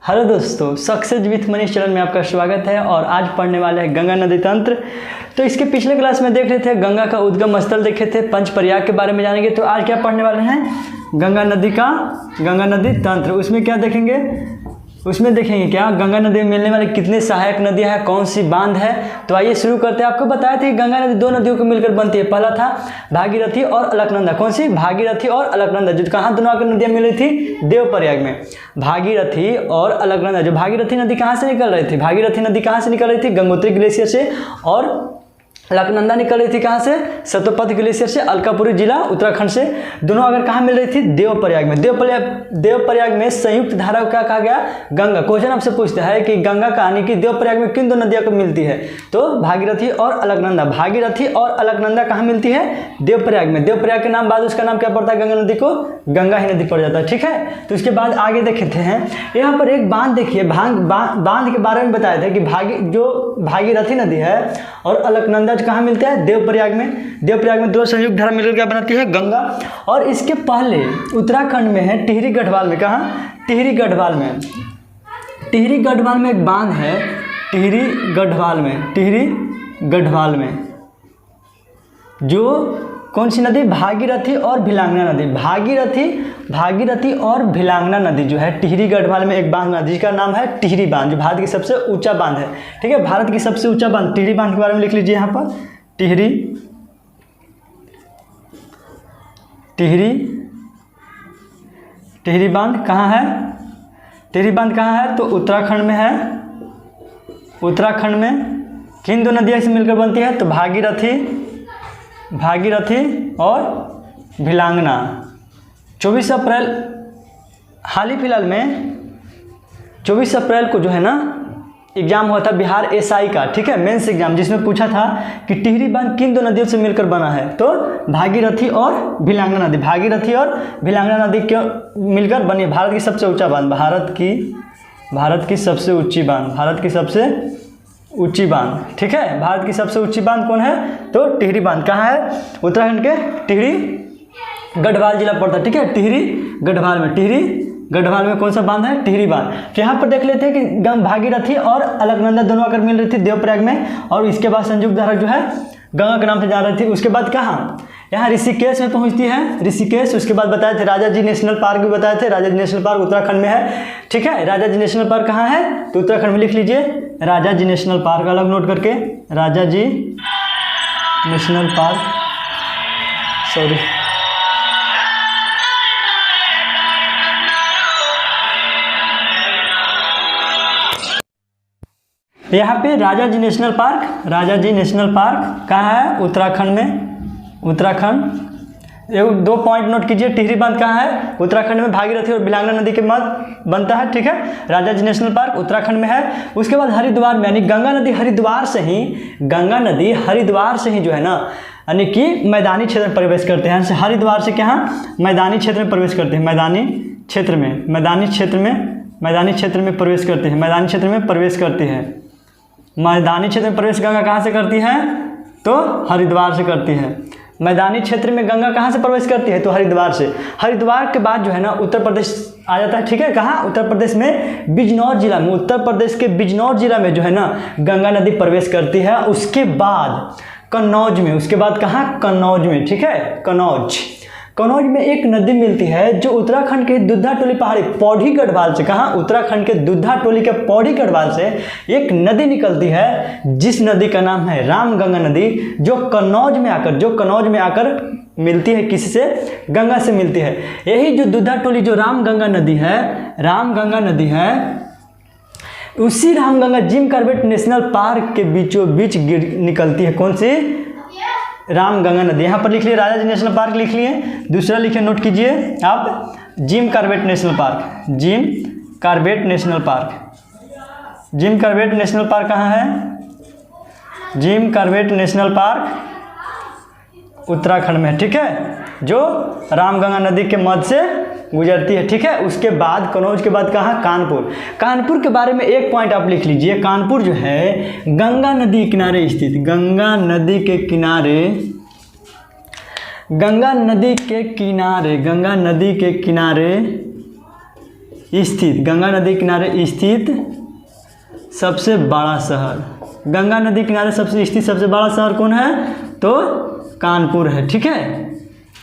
Hello दोस्तों, success with Manish channel में आपका स्वागत है। और आज पढ़ने वाले हैं गंगा नदी तंत्र। तो इसके पिछले क्लास में देख रहे थे गंगा का उद्गम स्थल देखे थे, पंच प्रयाग के बारे में जानेंगे। तो आज क्या पढ़ने वाले हैं? गंगा नदी तंत्र। उसमें क्या देखेंगे? उसमें देखेंगे क्या गंगा नदी में मिलने वाली कितने सहायक नदियां हैं, कौन सी बांध है। तो आइए शुरू करते हैं। आपको बताया था कि गंगा नदी दो नदियों को मिलकर बनती है। पहला था भागीरथी और अलकनंदा। कौन सी? भागीरथी और अलकनंदा। जो कहाँ दोनों आकर नदियाँ मिल रही थी? देवप्रयाग में। भागीरथी और अलकनंदा। जो भागीरथी नदी कहाँ से निकल रही थी? भागीरथी नदी कहाँ से निकल रही थी? गंगोत्री ग्लेशियर से। और अलकनंदा निकल रही थी कहाँ से? सतोपथ ग्लेशियर से, अलकापुरी जिला उत्तराखंड से। दोनों अगर कहाँ मिल रही थी? देवप्रयाग में। देवप्रयाग में संयुक्त धारा को क्या कहा गया? गंगा। क्वेश्चन आपसे पूछता है कि गंगा कहानी की देवप्रयाग में किन दो नदियों को मिलती है? तो भागीरथी और अलकनंदा। भागीरथी और अलकनंदा कहाँ मिलती है? देवप्रयाग में। देवप्रयाग के नाम बाद उसका नाम क्या पड़ता है? गंगा नदी को गंगा ही नदी पड़ जाता है। ठीक है, तो उसके बाद आगे देखते हैं। यहाँ पर एक बांध देखिए, बांध के बारे में बताया था कि जो भागीरथी नदी है और अलकनंदा कहाँ मिलता है? देवप्रयाग में। देवप्रयाग में दो संयुक्त धारा मिलकर क्या बनाती है? गंगा। और इसके पहले उत्तराखंड में है टिहरी गढ़वाल में। कहाँ? टिहरी गढ़वाल में। टिहरी गढ़वाल में एक बांध है, टिहरी गढ़वाल में। जो कौन सी नदी? भागीरथी और भिलांगना नदी। भागीरथी और भिलांगना नदी जो है टिहरी गढ़वाल में एक बांध है जिसका नाम है टिहरी बांध, जो भारत की सबसे ऊंचा बांध है। ठीक है, भारत की सबसे ऊंचा बांध टिहरी बांध के बारे में लिख लीजिए यहाँ पर। टिहरी बांध कहाँ है? टिहरी बांध कहाँ है? तो उत्तराखंड में है। उत्तराखंड में किन दो नदियाँ से मिलकर बनती है? तो भागीरथी और भिलांगना। 24 अप्रैल हाल ही फिलहाल में 24 अप्रैल को जो है ना एग्जाम हुआ था बिहार एसआई का। ठीक है, मेंस एग्जाम, जिसमें पूछा था कि टिहरी बांध किन दो नदियों से मिलकर बना है? तो भागीरथी और भिलांगना नदी। भागीरथी और भिलांगना नदी क्यों मिलकर बनी? भारत की सबसे ऊंचा बांध, भारत की सबसे ऊंची बांध। ठीक है, भारत की सबसे ऊंची बांध कौन है? तो टिहरी बांध। कहाँ है? उत्तराखंड के टिहरी गढ़वाल जिला पड़ता है। ठीक है, टिहरी गढ़वाल में कौन सा बांध है? टिहरी बांध। तो यहाँ पर देख लेते हैं कि भागीरथी और अलकनंदा दोनों आकर मिल रही थी देवप्रयाग में। और इसके बाद संयुक्त धारा जो है गंगा के नाम से जा रही थी। उसके बाद कहाँ? यहाँ ऋषिकेश में पहुँचती है, ऋषिकेश। उसके बाद बताए थे राजा जी नेशनल पार्क भी बताए थे। राजा जी नेशनल पार्क उत्तराखंड में है। ठीक है, राजा जी नेशनल पार्क कहाँ है? तो उत्तराखंड में। लिख लीजिए राजा जी नेशनल पार्क, अलग नोट करके, राजा जी नेशनल पार्क। सॉरी, यहाँ पे राजा जी नेशनल पार्क कहाँ है? उत्तराखंड में। दो पॉइंट नोट कीजिए। टिहरी बांध कहाँ है? उत्तराखंड में। भागीरथी और भिलांगना नदी के मध्य बनता है। ठीक है, राजा जी नेशनल पार्क उत्तराखंड में है। उसके बाद हरिद्वार में, यानी गंगा नदी हरिद्वार से ही जो है ना, यानी कि मैदानी क्षेत्र में प्रवेश करते हैं। हरिद्वार से क्या? मैदानी क्षेत्र में प्रवेश करते हैं। मैदानी क्षेत्र में प्रवेश करती है। मैदानी क्षेत्र में प्रवेश गंगा कहाँ से करती है? तो हरिद्वार से करती है। मैदानी क्षेत्र में गंगा कहाँ से प्रवेश करती है? तो हरिद्वार से। हरिद्वार के बाद जो है ना उत्तर प्रदेश आ जाता है। ठीक है, कहाँ? उत्तर प्रदेश में बिजनौर जिला में। उत्तर प्रदेश के बिजनौर जिला में जो है ना गंगा नदी प्रवेश करती है। उसके बाद कन्नौज में। उसके बाद कहाँ? कन्नौज में। ठीक है, कन्नौज में एक नदी मिलती है जो उत्तराखंड के दुद्धा टोली पहाड़ी पौड़ी गढ़वाल से। कहाँ? उत्तराखंड के दुद्धा टोली के पौड़ी गढ़वाल से एक नदी निकलती है जिस नदी का नाम है रामगंगा नदी, जो कन्नौज में आकर मिलती है। किससे? गंगा से मिलती है। यही जो दुद्धा टोली जो रामगंगा नदी है, उसी Ramganga Jim Corbett national park के बीचों बीच निकलती है। कौन सी? रामगंगा नदी। यहाँ पर लिख लिए राजा जी नेशनल पार्क लिख लिए। दूसरा लिखे, नोट कीजिए आप, Jim Corbett national park. Jim Corbett national park कहाँ है? Jim Corbett national park Uttarakhand में। ठीक है, जो रामगंगा नदी के मध्य से गुजरती है। ठीक है, उसके बाद कन्नौज के बाद कहाँ? कानपुर के बारे में एक पॉइंट आप लिख लीजिए। कानपुर जो है गंगा नदी किनारे स्थित, गंगा नदी के किनारे स्थित, गंगा नदी किनारे स्थित सबसे बड़ा शहर, गंगा नदी किनारे सबसे स्थित सबसे बड़ा शहर कौन है? तो कानपुर है। ठीक है,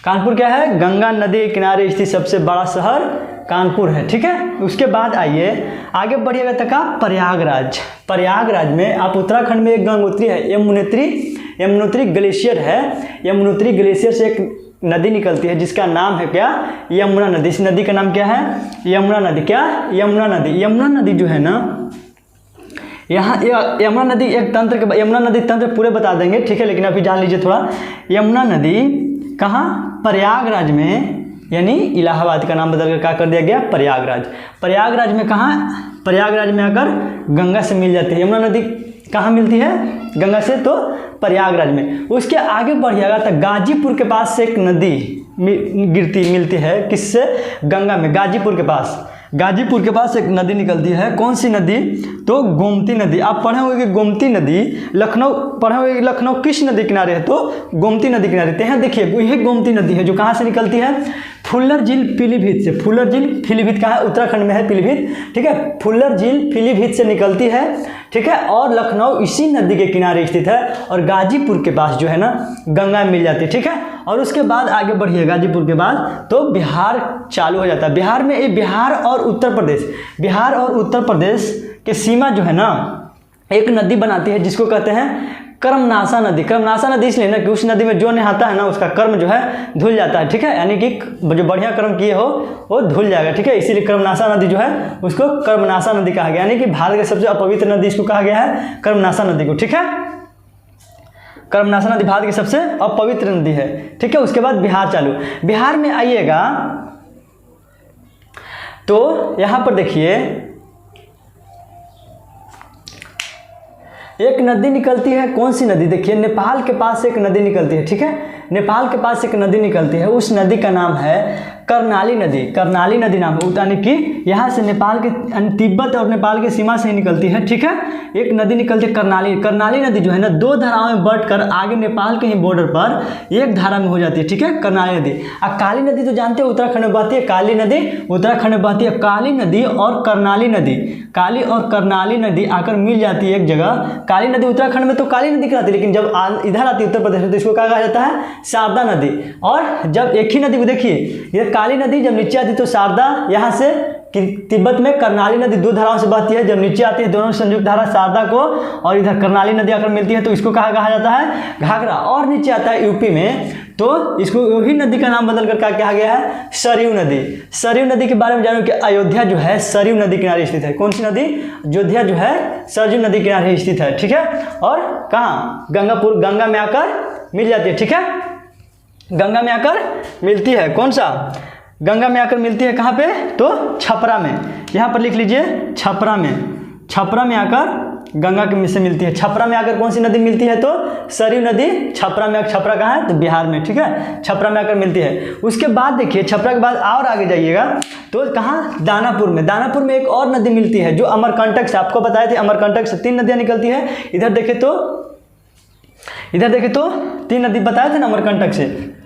कानपुर क्या है? गंगा नदी के किनारे स्थित सबसे बड़ा शहर कानपुर है। ठीक है, उसके बाद आइए आगे बढ़िएगा तक का प्रयागराज। प्रयागराज में आप उत्तराखंड में एक गंगोत्री है, यमुनोत्री ग्लेशियर है। यमुनोत्री ग्लेशियर से एक नदी निकलती है जिसका नाम है क्या? यमुना नदी। इस नदी का नाम क्या है? यमुना नदी। क्या? यमुना नदी। यमुना नदी जो है ना, यहाँ यमुना नदी एक तंत्र के, यमुना नदी तंत्र पूरे बता देंगे, ठीक है, लेकिन अभी जान लीजिए थोड़ा। यमुना नदी कहाँ? प्रयागराज में, यानी इलाहाबाद का नाम बदल कर क्या कर दिया गया? प्रयागराज। प्रयागराज में कहाँ? प्रयागराज में आकर गंगा से मिल जाती है। यमुना नदी कहाँ मिलती है? गंगा से, तो प्रयागराज में। उसके आगे बढ़िएगा तो गाजीपुर के पास से एक नदी मिलती है, किससे? गंगा में। गाजीपुर के पास एक नदी निकलती है। कौन सी नदी? तो गोमती नदी। आप पढ़े होंगे कि गोमती नदी लखनऊ किस नदी किनारे है? तो गोमती नदी किनारे। तो यहाँ देखिए यही गोमती नदी है जो कहाँ से निकलती है? फुल्लर झील पीलीभीत से। फुल्लर झील पीलीभीत कहाँ है? उत्तराखंड में है पीलीभीत। ठीक है, फुल्लर झील पीलीभीत से निकलती है। ठीक है, और लखनऊ इसी नदी के किनारे स्थित है, और गाजीपुर के पास जो है ना गंगा मिल जाती है। ठीक है, और उसके बाद आगे बढ़िए गाजीपुर के बाद तो बिहार चालू हो जाता है। बिहार में बिहार और उत्तर प्रदेश के सीमा जो है ना एक नदी बनाती है जिसको कहते हैं कर्मनाशा नदी। कर्मनाशा नदी इसलिए ना कि उस नदी में जो नहाता है ना उसका कर्म जो है धुल जाता है। ठीक है, यानी कि जो बढ़िया कर्म किए हो वो धुल जाएगा। ठीक है, इसीलिए कर्मनाशा नदी जो है उसको कर्मनाशा नदी कहा गया, यानी कि भारत की सबसे अपवित्र नदी इसको कहा गया है कर्मनाशा नदी को। ठीक है, कर्मनाशा नदी भारत की सबसे अपवित्र नदी है। ठीक है, उसके बाद बिहार चालू। बिहार में आइएगा तो यहाँ पर देखिए एक नदी निकलती है। कौन सी नदी? देखिए नेपाल के पास एक नदी निकलती है। ठीक है, नेपाल के पास एक नदी निकलती है, उस नदी का नाम है कर्णाली नदी। कर्णाली नदी नाम है, यानी कि यहाँ से नेपाल के तिब्बत और नेपाल की सीमा से ही निकलती है। ठीक है, एक नदी निकलती है कर्णाली नदी जो है ना दो धाराओं में बंटकर आगे नेपाल के ही बॉर्डर पर एक धारा में हो जाती है। ठीक है, कर्णाली नदी। अब काली नदी तो जानते हो उत्तराखंड में बहती है, काली नदी उत्तराखंड में बहती है। काली नदी और कर्णाली नदी, काली और कर्णाली नदी आकर मिल जाती है एक जगह। काली नदी उत्तराखंड में तो काली नदी कहलाती है, लेकिन जब इधर आती है उत्तर प्रदेश में तो इसको क्या कहा जाता है? शारदा नदी। और जब एक ही नदी को देखिए, ये काली नदी जब नीचे आती तो शारदा, यहाँ से तिब्बत में कर्णाली नदी दो धाराओं से बहती है, जब नीचे आती है दोनों संयुक्त धारा शारदा को, और इधर कर्णाली नदी आकर मिलती है तो इसको कहा जाता है घाघरा। और नीचे आता है यूपी में तो इसको वही नदी का नाम बदल कर क्या कहा गया है? सरयू नदी। सरयू नदी के बारे में जानो कि अयोध्या जो है सरयू नदी किनारे स्थित है। कौन सी नदी? अयोध्या जो है सरयू नदी किनारे स्थित है। ठीक है, और कहाँ? गंगा में आकर मिल जाती है। ठीक है, गंगा में आकर मिलती है। कौन सा? गंगा में आकर मिलती है कहाँ पे? तो छपरा में। यहाँ पर लिख लीजिए छपरा में आकर गंगा के से मिलती है। छपरा में आकर कौन सी नदी मिलती है? तो सरयू नदी छपरा में। छपरा कहाँ है? तो बिहार में। ठीक है, छपरा में आकर मिलती है। उसके बाद देखिए छपरा के बाद और आगे जाइएगा तो कहाँ? दानापुर में। दानापुर में एक और नदी मिलती है जो अमरकंटक से, आपको बताए थे अमरकंटक से 3 नदियाँ निकलती है। इधर देखे तो 3 नदी बताए थे ना अमरकंटक से।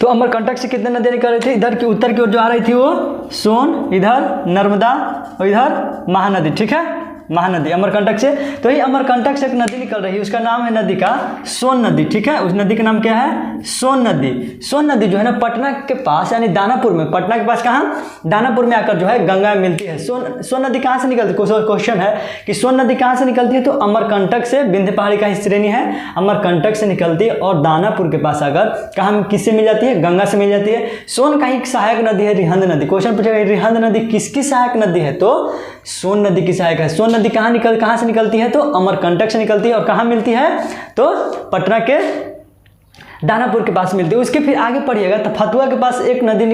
तो अमरकंटक से कितने नदियाँ निकल रही थी? इधर की उत्तर की ओर जो आ रही थी वो सोन, इधर नर्मदा और इधर महानदी। ठीक है, महानदी अमरकंटक से। तो ये अमरकंटक से एक नदी निकल रही है, उसका नाम है नदी का सोन नदी। ठीक है, उस नदी का नाम क्या है? सोन नदी। सोन नदी जो है ना पटना के पास यानी दानापुर में, पटना के पास कहाँ? दानापुर में आकर जो है गंगा में मिलती है। सोन नदी कहाँ से निकलती है? क्वेश्चन है कि सोन नदी कहाँ से निकलती है? तो अमरकंटक से, विंध्य पहाड़ी का श्रेणी है, अमरकंटक से निकलती है और दानापुर के पास आकर कहाँ किससे मिल जाती है? गंगा से मिल जाती है। सोन का ही सहायक नदी है रिहंद नदी। क्वेश्चन पूछेगा रिहंद नदी किसकी सहायक नदी है? तो सोन नदी की सहायक है। सोन नदी कहाँ से निकलती है? तो अमरकंटक से निकलती है और कहाँ मिलती है? तो पटना के दानापुर के पास मिलती है। उसके फिर आगे पढ़िएगा तो फतुआ के पास एक नदी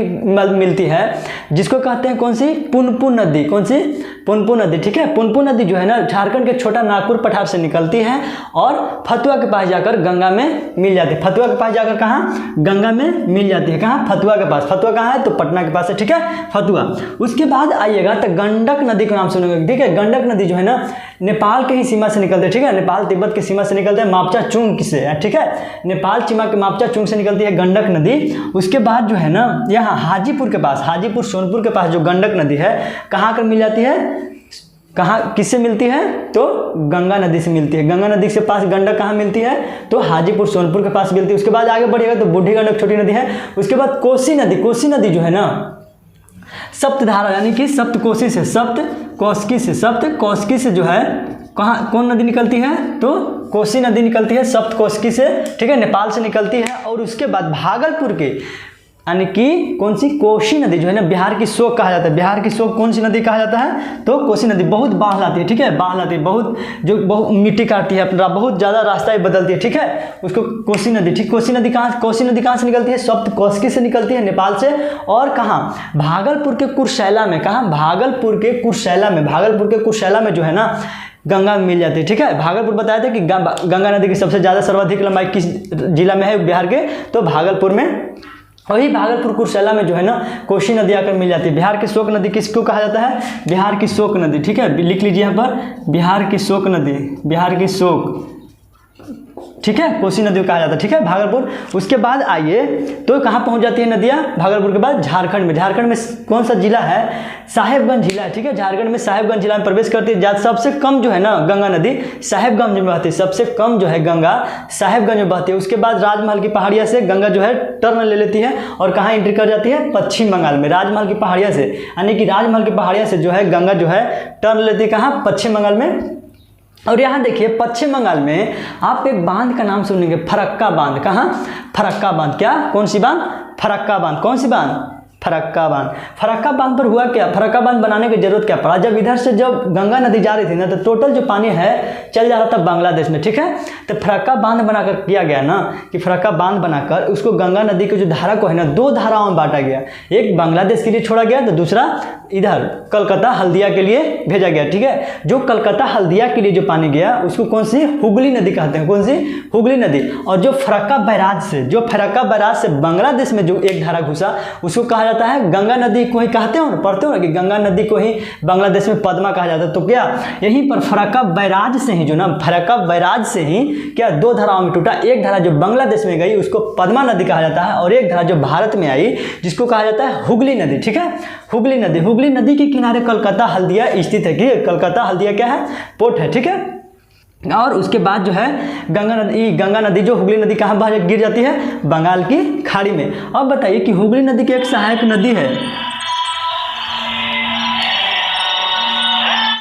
मिलती है जिसको कहते हैं कौन सी? पुनपुन नदी। कौन सी? पुनपुन नदी। ठीक है, पुनपुन नदी जो है ना झारखंड के छोटा नागपुर पठार से निकलती है और फतुआ के पास जाकर गंगा में मिल जाती है। फतुआ के पास जाकर कहाँ? गंगा में मिल जाती है। कहाँ? फतुआ के पास। फतुआ कहाँ है? तो पटना के पास है। ठीक है, फतुआ। उसके बाद आइएगा तो गंडक नदी का नाम सुनेंगे। ठीक है, गंडक नदी जो है ना नेपाल के ही सीमा से निकलते हैं, ठीक है, नेपाल तिब्बत की सीमा से निकलते हैं मापचा चुंग से, ठीक है, नेपाल सीमा के मापचा चुंग से निकलती है गंडक नदी। उसके बाद जो है ना यहाँ हाजीपुर के पास, हाजीपुर सोनपुर के पास जो गंडक नदी है कहाँ कर मिल जाती है, कहाँ किससे मिलती है, तो गंगा नदी से मिलती है। गंगा नदी के पास गंडक कहाँ मिलती है, तो हाजीपुर सोनपुर के पास मिलती है। उसके बाद आगे बढ़िएगा तो बूढ़ी गंडक छोटी नदी है। उसके बाद कोसी नदी, कोसी नदी जो है ना सप्तधारा यानी कि सप्तकोशी से, सप्तकोशी से जो है कहाँ कौन नदी निकलती है, तो कोसी नदी निकलती है सप्तकोशी से, ठीक है, नेपाल से निकलती है। और उसके बाद भागलपुर के यानी कि कौन सी, कोसी नदी जो है ना बिहार की शोक कहा जाता है। बिहार की शोक कौन सी नदी कहा जाता है, तो कोसी नदी। बहुत बाढ़ लाती है, ठीक है, बाढ़ लाती है, बहुत बहुत मिट्टी काटती है अपना, बहुत ज़्यादा रास्ता बदलती है, ठीक है, उसको कोसी नदी, ठीक। कोसी नदी कहाँ से निकलती है, सप्तकोशी से निकलती है नेपाल से। और कहाँ, भागलपुर के कुर्सेला में, कहाँ, भागलपुर के कुर्सेला में जो है ना गंगा मिल जाती है, ठीक है। भागलपुर बताया था कि गंगा नदी की सबसे ज़्यादा सर्वाधिक लंबाई किस जिला में है, बिहार के, तो भागलपुर में। वही भागलपुर कुर्सेला में जो है ना कोसी नदी आकर मिल जाती है। बिहार की शोक नदी किसको कहा जाता है, बिहार की शोक नदी, ठीक है, लिख लीजिए यहाँ पर, बिहार की शोक नदी, बिहार की शोक, ठीक है, कोसी नदी को कहा जाता है, ठीक है, भागलपुर। उसके बाद आइए तो कहाँ पहुँच जाती है नदियाँ, भागलपुर के बाद झारखंड में। झारखंड में कौन सा जिला है, साहेबगंज जिला है, ठीक है, झारखंड में साहेबगंज जिला में प्रवेश करती है। सबसे कम जो है ना गंगा नदी साहेबगंज में बहती है, सबसे कम जो है गंगा साहेबगंज में बहती है। उसके बाद राजमहल की पहाड़ियाँ से गंगा जो है टर्न ले लेती है और कहाँ एंट्री कर जाती है, पश्चिम बंगाल में। राजमहल की पहाड़ियाँ से यानी कि राजमहल की पहाड़ियाँ से जो है गंगा जो है टर्न लेती है कहाँ, पश्चिम बंगाल में। और यहाँ देखिए पश्चिम बंगाल में आप एक बांध का नाम सुनेंगे, फरक्का बांध। कहाँ, फरक्का बांध, क्या, कौन सी बांध, फरक्का बांध। कौन सी बांध, फरक्का बांध। फरक्का बांध पर हुआ क्या, फरक्का बांध बनाने की जरूरत क्या पड़ा, जब इधर से जब गंगा नदी जा रही थी ना तो टोटल जो पानी है चल जा रहा था बांग्लादेश में, ठीक है। तो फरक्का बांध बनाकर किया गया ना कि फरक्का बांध बनाकर उसको गंगा नदी की जो धारा को है ना दो धाराओं में बांटा गया, एक बांग्लादेश के लिए छोड़ा गया तो दूसरा इधर कलकत्ता हल्दिया के लिए भेजा गया, ठीक है। जो कलकत्ता हल्दिया के लिए जो पानी गया उसको कौन सी, हुगली नदी कहते हैं, कौन सी, हुगली नदी। और जो फरक्का बैराज से बांग्लादेश में जो एक धारा घुसा उसको कहा जाता है गंगा नदी को ही कहते हो, पढ़ते हो ना कि गंगा नदी को ही बांग्लादेश में पद्मा कहा जाता है। तो क्या यहीं पर फरक्का बैराज से ही जो ना, फरक्का बैराज से ही क्या दो धाराओं में टूटा। एक धारा जो बांग्लादेश में गई उसको पद्मा नदी कहा जाता है और एक धारा जो भारत में आई जिसको कहा जाता है हुगली नदी, ठीक है, हुगली नदी। हुगली नदी के किनारे कलकत्ता हल्दिया स्थित है, कि कलकत्ता हल्दिया क्या है, पोर्ट है, ठीक है। और उसके बाद जो है गंगा नदी जो हुगली नदी कहाँ गिर जाती है, बंगाल की खाड़ी में। अब बताइए कि हुगली नदी की एक सहायक नदी है,